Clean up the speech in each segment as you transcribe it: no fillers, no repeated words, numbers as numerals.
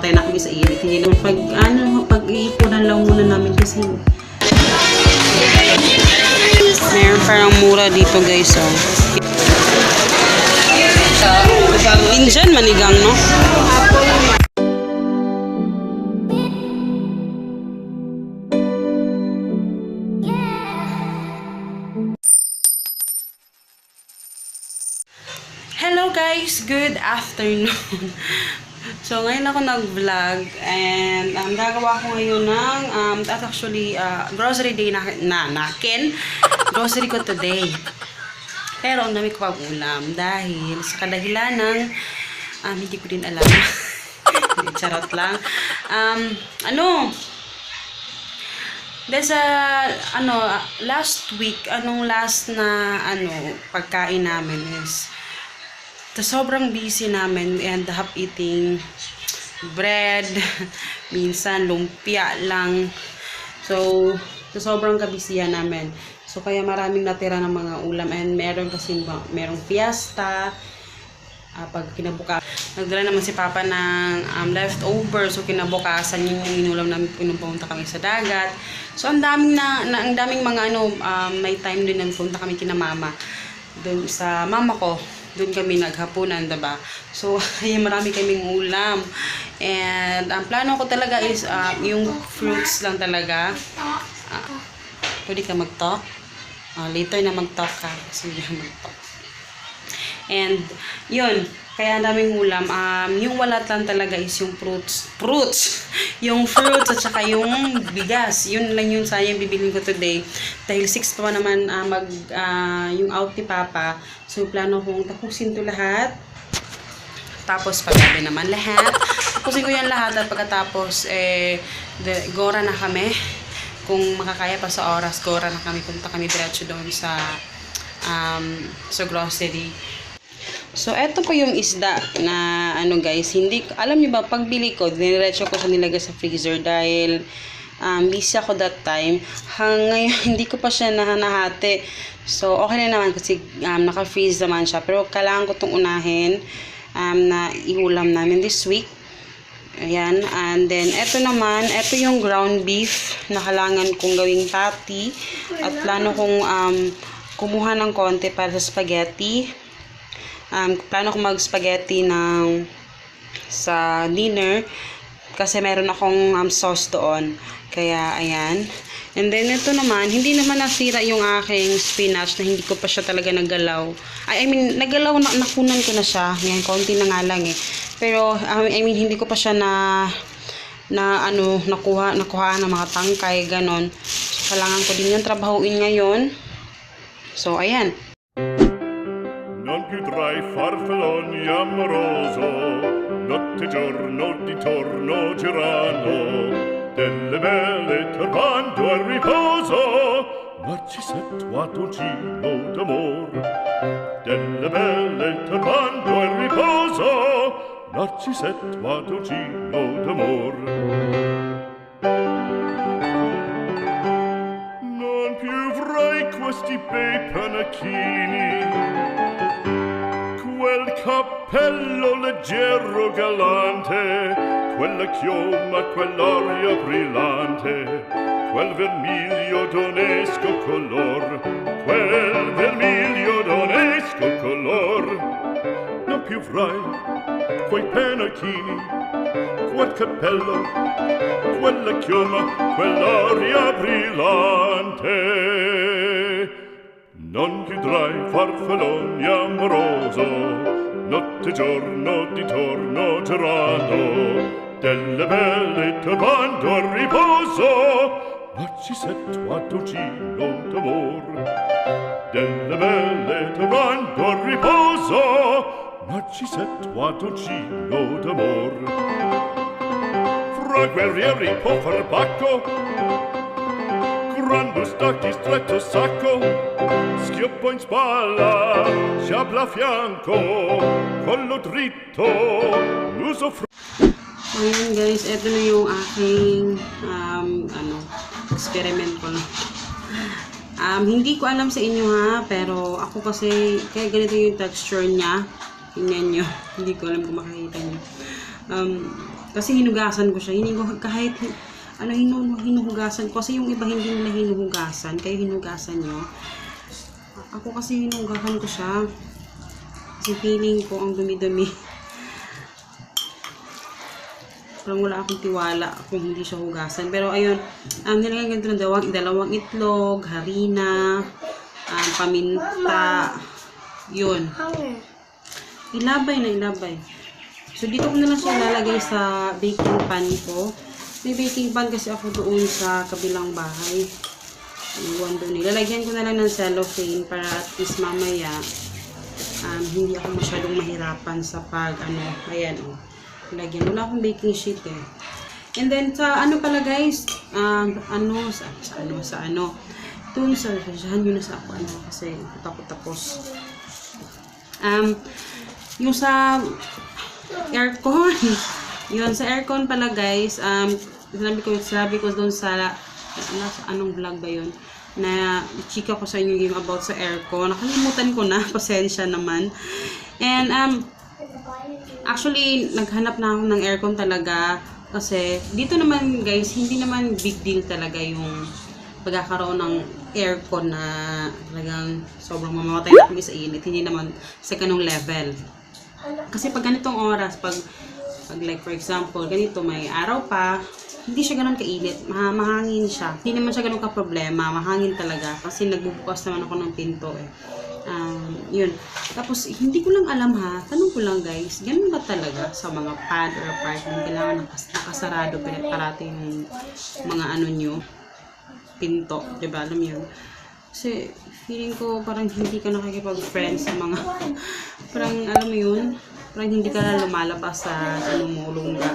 mamamatay na kami sa init. Hindi naman pag-iipunan lang muna namin kasi meron parang mura dito guys, oh. Injan manigang, no? Hello guys, good afternoon. So ngayon ako nag-vlog and gagawa ko ngayon ng actually grocery day nakin. Grocery ko today. Pero ang dami ko pang ulam dahil sa kadahilan ng hindi ko din alam. Charot lang. Dahil sa last week, last na pagkain namin is sobrang busy namin. We end up eating bread, minsan lumpia lang. So sobrang kabisihan namin. So kaya maraming natira ng mga ulam and merong fiesta. Pag kinabukasan, nagdala naman si Papa ng leftover. So kinabukasan yun yung inulam namin, pinupunta kami sa dagat. So ang daming mga may time din na punta kami kina Mama. Doon sa mama ko, doon kami naghapunan, diba? So, marami kaming ulam. And, ang plano ko talaga is, yung fruits lang talaga. Pwede ka mag-talk? Later na mag-talk ka. Sige, mag-talk. And, yun. Kaya ang daming ulam. Yung walat lang talaga is yung fruits. Yung fruits at saka yung bigas. Yun lang yun sayang bibilin ko today. Dahil 6 pa naman yung out ni Papa. So, plano kong tapusin to lahat. Tapos, pagkabi naman lahat. Tapusin ko yan lahat at pagkatapos, gora na kami. Kung makakaya pa sa oras, gora na kami. Punta kami diretso doon sa grocery. So, eto po yung isda na guys, alam niyo ba, pagbili ko, diniretso ko sa nilagay sa freezer dahil busy ako that time. Ngayon, hindi ko pa siya nahati. So, okay na naman kasi naka-freeze naman siya. Pero, kailangan ko itong unahin na iulam namin this week. Ayan. And then, eto naman, eto yung ground beef na kailangan kong gawing patty. At plano kong kumuha ng konti para sa spaghetti. Plano kong mag-spaghetti sa dinner kasi meron akong sauce doon. Kaya, ayan. And then, ito naman, hindi naman nasira yung aking spinach na hindi ko pa siya talaga naggalaw. I mean, naggalaw, nakunan ko na siya. Ngayon, konti na nga lang eh. Pero, hindi ko pa siya nakuha ng mga tangkay, ganon. So, kailangan ko din yung trabahuin ngayon. So, ayan. Non più tra i farfalloni amoroso, notte e giorno di torno girano, delle belle turbando al riposo, Narcisetto Adugino d'amor. Delle belle turbando al riposo, Narcisetto Adugino d'amor. Non più avrai questi bei panacchini, quel cappello leggero galante, quella chioma, quell'aria brillante, quel vermiglio d'onesco color, quel vermiglio d'onesco color. Non più avrai quei pennacchini, quel cappello, quella chioma, quell'aria brillante. Non chiudrai farfalloni amoroso, notte e giorno di torno girando, delle belle turbando al riposo, Narcisetto Adugino d'amor. Delle belle turbando al riposo, Narcisetto Adugino d'amor. Fra guerrieri può far bacco, grande stacchi, stretto sacco, schioppo in spalla, sciabla a fianco, collo dritto, muso Ayan guys, ito na yung aking experiment ko. Hindi ko alam sa inyo ha, pero ako kasi, kaya ganito yung texture niya. Tingnan nyo, hindi ko alam kung makikita nyo. Kasi hinugasan ko siya. Hindi ko kahit hinuhugasan ko. Kasi yung iba hindi nila hinuhugasan. Kayo hinugasan nyo. Ako kasi hinugasan ko siya. Kasi feeling ko ang dumi-dumi. Parang wala akong tiwala kung hindi siya hugasan. Pero ayun, nilagyan ko ng dalawang itlog, harina, paminta, yun. Ilabay. So, dito ko na lang siya lalagay sa baking pan ko. May baking pan kasi ako doon sa kabilang bahay. Iwan doon. Lalagyan ko na lang ng cellophane para at least mamaya hindi ako masyadong mahirapan sa ayan o. Lagyan. Wala akong baking sheet eh. And then, sa pala guys, Doon sa, sasahan nyo na sa ako, kasi tapos. Yung sa aircon, yun, sa aircon pala guys, sabi ko doon sa, anong vlog ba yun? Na chika ko sa inyo yung about sa aircon. Nakalimutan ko na, pasensya naman. And, actually, naghanap na ako ng aircon talaga. Kasi, dito naman guys, hindi naman big deal talaga yung pagkakaroon ng aircon na talagang sobrang mamamatay na kami sa init. Hindi naman sa ganung level. Kasi pag ganitong oras, pag like for example, ganito may araw pa, hindi siya ganun kainit. Mahangin siya. Hindi naman siya ganun ka-problema. Mahangin talaga. Kasi nagbubukas naman ako ng pinto eh. Yun. Tapos, hindi ko lang alam ha. Tanong ko lang guys, ganun ba talaga sa mga pad or apartment? Kailangan nakasarado parati yung mga nyo, pinto. Diba? Alam yun. Kasi, feeling ko parang hindi ka nakikipag-friend sa mga parang, alam mo yun, parang hindi ka na lumalabas sa lungga.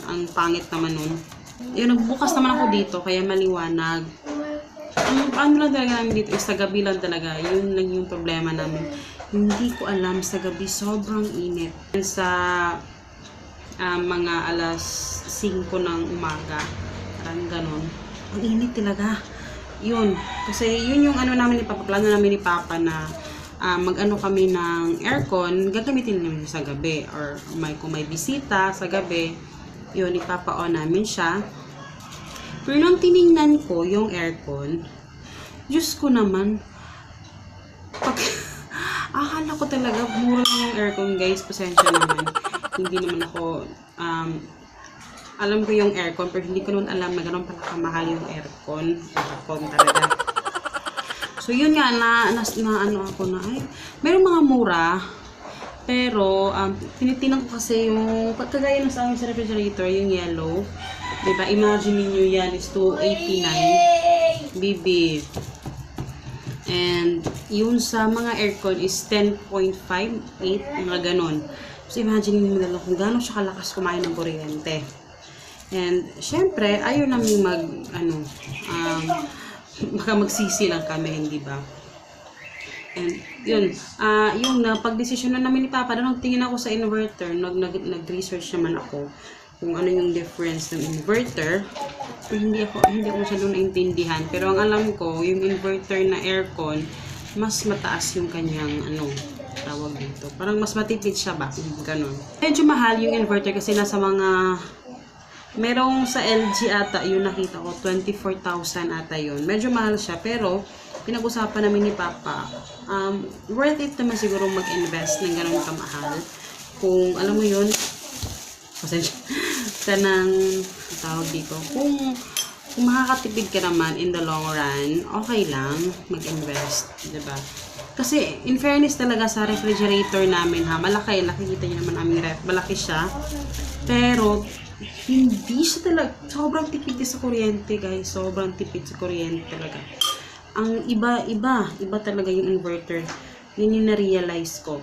Ang pangit naman nun. Yun, nagbukas naman ako dito, kaya maliwanag. Ang lang talaga namin dito is sa gabi lang talaga. Yun lang yung problema namin. Hindi ko alam, sa gabi sobrang init. Sa mga alas 5 ng umaga, parang ganon. Ang init talaga. Yun. Kasi yun yung namin ni Papa, plano namin ni Papa na mag-ano kami ng aircon, gagamitin namin sa gabi. Or kung may bisita sa gabi, yun, ipapa-on namin siya. Pero nung tiningnan ko yung aircon, Diyos ko naman, akala ko talaga, mura lang yung aircon guys, pasensya naman. Hindi naman ako, alam ko yung aircon, pero hindi ko naman alam na gano'n pala kamahal yung aircon. Aircon talaga. So yun nga, ako na, mayroong mga mura, pero, tinitinan ko kasi yung, kagaya ng sa amin sa refrigerator, yung yellow, diba, imagine niyo yan is 289 BB. And, yun sa mga aircon is 10.58, mga ganon. So, imagine niyo na lang kung gano'n siya kalakas kumain ng kuryente. And, syempre, ayaw namin baka magsisi lang kami, hindi ba? And, yun, yung pag-desisyon na namin ni Papa, nagtingin ako sa inverter, nag-research naman ako kung ano yung difference ng inverter. Hindi ko masyadong naintindihan, pero ang alam ko, yung inverter na aircon, mas mataas yung kanyang, tawag dito. Parang mas matipid siya ba? Ganon. Medyo mahal yung inverter kasi nasa mga, merong sa LG ata, yung nakita ko, 24,000 ata yun. Medyo mahal siya, pero pinag-usapan namin ni Papa, worth it naman siguro mag-invest ng ganun kamahal. Kung, alam mo yun, pasensya ka ng tawag dito. Kung makakatipid ka naman in the long run, okay lang mag-invest, diba? Kasi, in fairness talaga sa refrigerator namin ha, malaki, nakikita niyo naman aming ref, malaki siya. Pero, hindi siya talaga, sobrang tipid sa kuryente guys, sobrang tipid sa kuryente talaga. Ang iba talaga yung inverter. Yun yung na-realize ko.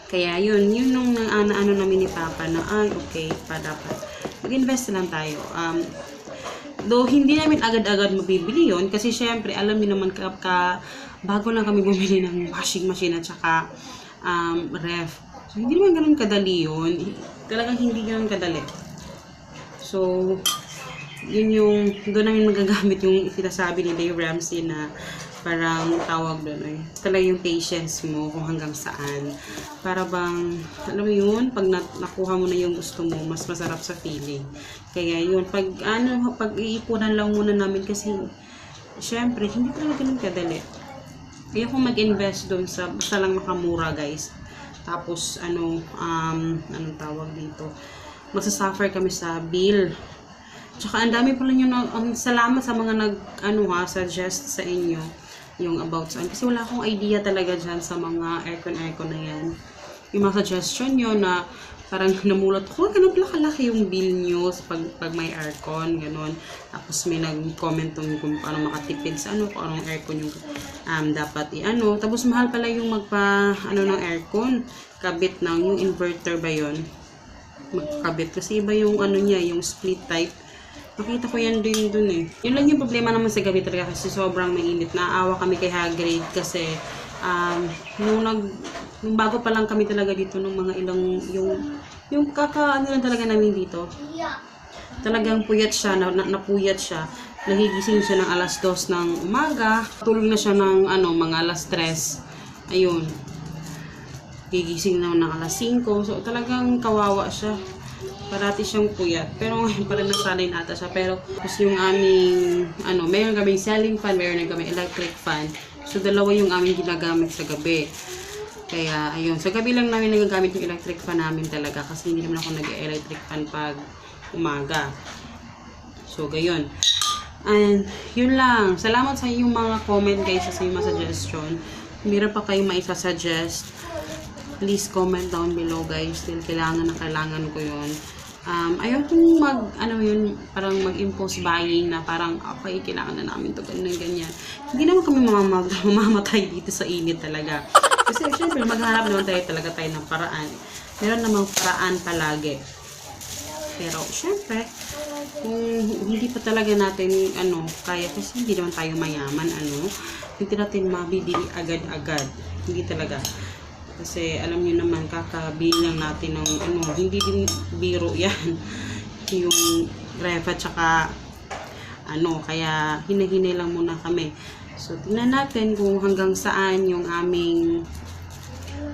Kaya yun nung namin ni Papa na, okay, dapat mag-invest lang tayo. Though hindi namin agad-agad mabibili yun, kasi syempre, alam niyo naman, bago lang kami bumili ng washing machine at saka ref. So, hindi naman ganun kadali yun. Talagang hindi ganun kadali. So, yun yung, doon namin magagamit yung sinasabi ni Dave Ramsey na parang tawag doon ay talaga yung patience mo kung hanggang saan. Para bang, alam mo yun, pag nakuha mo na yung gusto mo, mas masarap sa feeling. Kaya yun, pag iipunan lang muna namin kasi, syempre, hindi talaga ganun kadali. Ayoko mag-invest doon sa, basta lang makamura guys. Tapos, anong tawag dito, magsasuffer kami sa bill. Tsaka ang dami pala yung salamat sa mga suggest sa inyo yung about saan. Kasi wala akong idea talaga dyan sa mga aircon na yan. Yung mga suggestion nyo na parang namulot ko, ganun pala kalaki yung bill nyo pag may aircon, ganun. Tapos may nag-comment kung paano makatipid sa kung anong aircon yung dapat Tapos mahal pala yung ng aircon. Kabit yung inverter ba yun? Magkabit. Kasi iba yung yung split type. Nakita ko yan dun eh. Yun lang yung problema naman sa gabi talaga kasi sobrang mainit. Naawa kami kay Hagrid kasi nung bago pa lang kami talaga dito nung mga ilang yung lang talaga namin dito. Talagang puyat siya, napuyat siya. Nagigising siya ng alas 2 ng umaga. Tulog na siya ng mga alas 3. Ayun. Gigising na ng alas 5. So talagang kawawa siya. Parati siyang puyat. Pero ngayon parang nasanay na ata siya. Pero yung aming, mayroon kaming ceiling fan, mayroon kaming electric fan. So, dalawa yung aming ginagamit sa gabi. Kaya, ayun. Sa gabi lang namin nagagamit yung electric fan namin talaga. Kasi hindi naman ako nag-electric fan pag umaga. So, gayon. And, yun lang. Salamat sa inyong mga comment guys sa inyong mga suggestion. Kung meron pa kayong maisa-suggest, please comment down below guys. Dahil kailangan ko yun. Ayokong parang mag-impulse buying na parang, okay, kailangan na namin to ganyan. Hindi naman kami mamamatay dito sa init talaga. Kasi syempre, maghanap naman tayo ng paraan. Meron namang paraan palagi. Pero, syempre, kung hindi pa talaga natin, kaya, kasi hindi naman tayo mayaman, hindi natin mabibili agad-agad. Hindi talaga. Kasi alam niyo naman kakabili lang natin ng hindi din biro yan. Yung ref at saka kaya hinahinay lang muna kami. So tingnan natin kung hanggang saan yung aming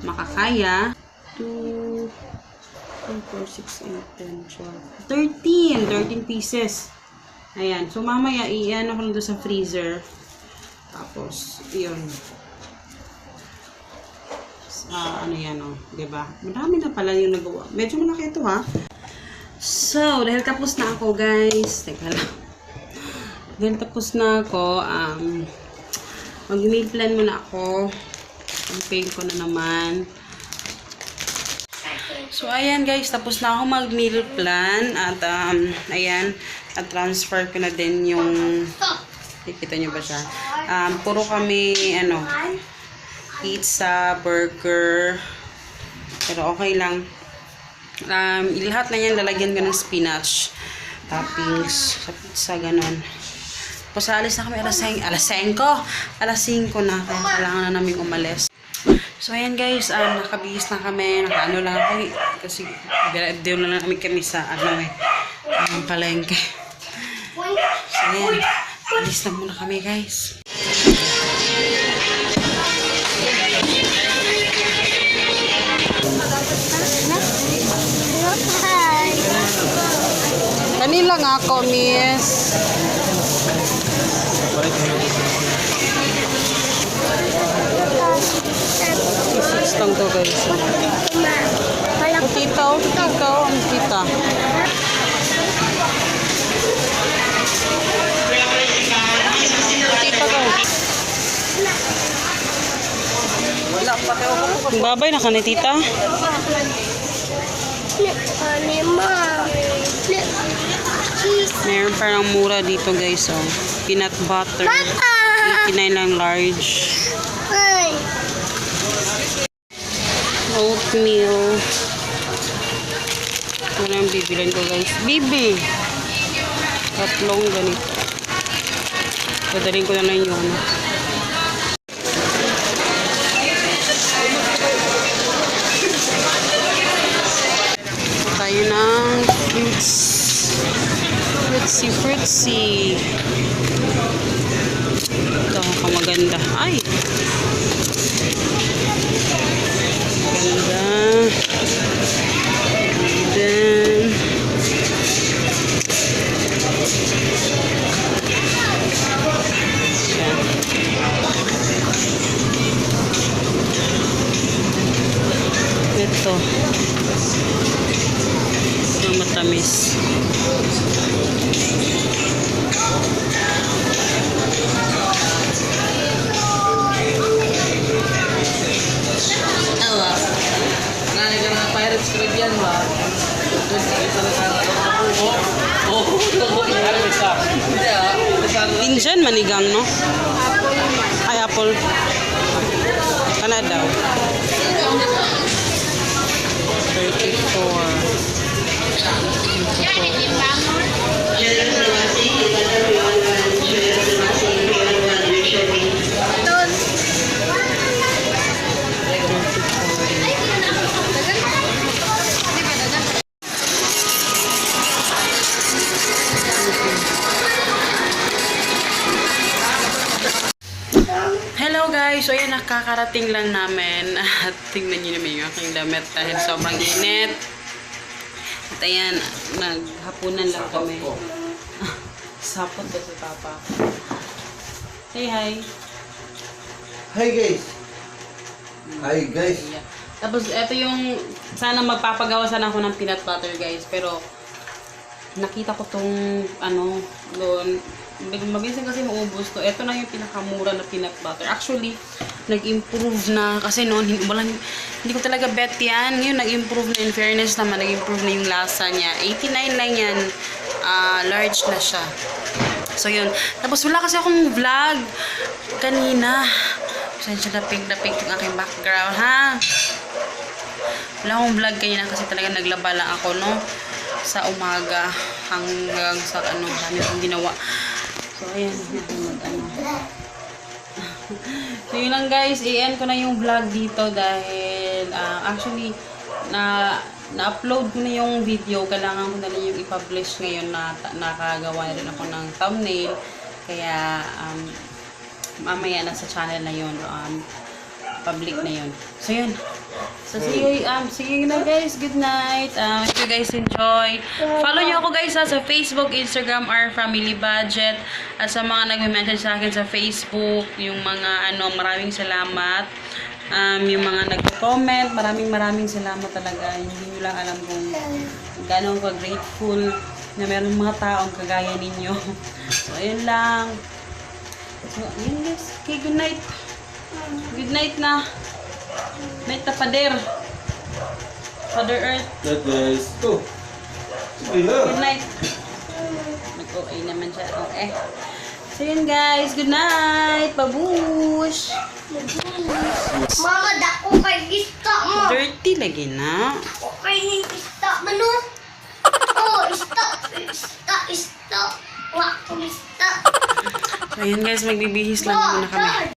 makakaya. 2 4 6 8 10 12 13 pieces. Ayan. So mamaya ko lang doon sa freezer. Tapos yun. Diba? Marami na pala yung nagawa. Medyo malaki ito, ha? So, dahil tapos na ako, guys. Teka lang. Dahil tapos na ako, mag-meal plan muna ako. Pag-pay ko na naman. So, ayan, guys. Tapos na ako mag-meal plan. At, ayan. At transfer ko na din yung... Kikita nyo ba siya? Puro kami, pizza, burger, pero okay lang. Lahat na yan lalagyan ko ng spinach, toppings, sa pizza, ganon. Tapos alis na kami alas 5 na, kaya kailangan na namin umalis. So ayan guys, nakabihis na kami, lang ako, kasi doon na namin kami sa palengke. So ayan, alis na muna kami guys. Kanila nga ako, miss. Isix lang to guys. Tita, ang tita. Tita ko. Babay na ka ni tita. Meron parang mura dito guys, peanut butter 89 lang large, oatmeal. Ano yung bibilin ko guys, bibi tatlong ganito. Dadaling ko na lang yun. Tayo ng fruitsy. Ito, kamaganda. Awa. Nani ka ng Pirates Caribbean ba? Doon sa isa na Hindi ah. Indian manigang, no? Ay, apple. Kana daw. 34. Hello guys! So ayan, nakakarating lang namin at tingnan nyo naman yung aking damit dahil sobrang init. At ayan, naghapunan lang kami. Sapot ba si Papa? Say hi! Hi guys. Hi guys. Yeah. Tapos ito yung, sana magpapagawa sana ako ng peanut butter guys, pero nakita ko tong ano doon, mabilis kasi maubos to. Ito na yung pinakamura na peanut butter. Actually, nag-improve na kasi noon hindi ko talaga bet yan. Yun, nag-improve na, in fairness naman, nag-improve na yung lasa niya. 89 lang yan. Large na siya. So yun. Tapos wala kasi akong vlog kanina. Pasensya na pink yung aking background, ha? Wala akong vlog kanina kasi talaga naglaba lang ako, no? Sa umaga hanggang sa ano, dami akong ginawa. So, ayan. So, yun lang guys. I-end ko na yung vlog dito dahil actually, na-upload ko na yung video. Kailangan ko na lang yung i-publish ngayon na nakagawa na rin ako ng thumbnail. Kaya, mamaya na sa channel na yun. Public na yun. So, yun. So, see you na guys. Good night. If you guys enjoy, follow nyo ako guys sa Facebook, Instagram, Our Family Budget. At sa mga nagme-message sa akin sa Facebook, yung mga maraming salamat. Yung mga nagko-comment, maraming salamat talaga. Hindi nyo lang alam kung gano'n ko grateful na meron mga taong kagaya ninyo. So, ayun lang. So, ayun guys. Okay, good night. Good night na. Night na Pader. Father Earth. That guys. Oh. Sige na. Good night. Nag-OA naman siya. Okay. So yun guys. Good night. Babush. Mama, dako kay ista mo. Dirty lagi na. Dako kay ista mo, no? Oh, ista. Wa ko ista. So yun guys. Magbibihis lang muna kami.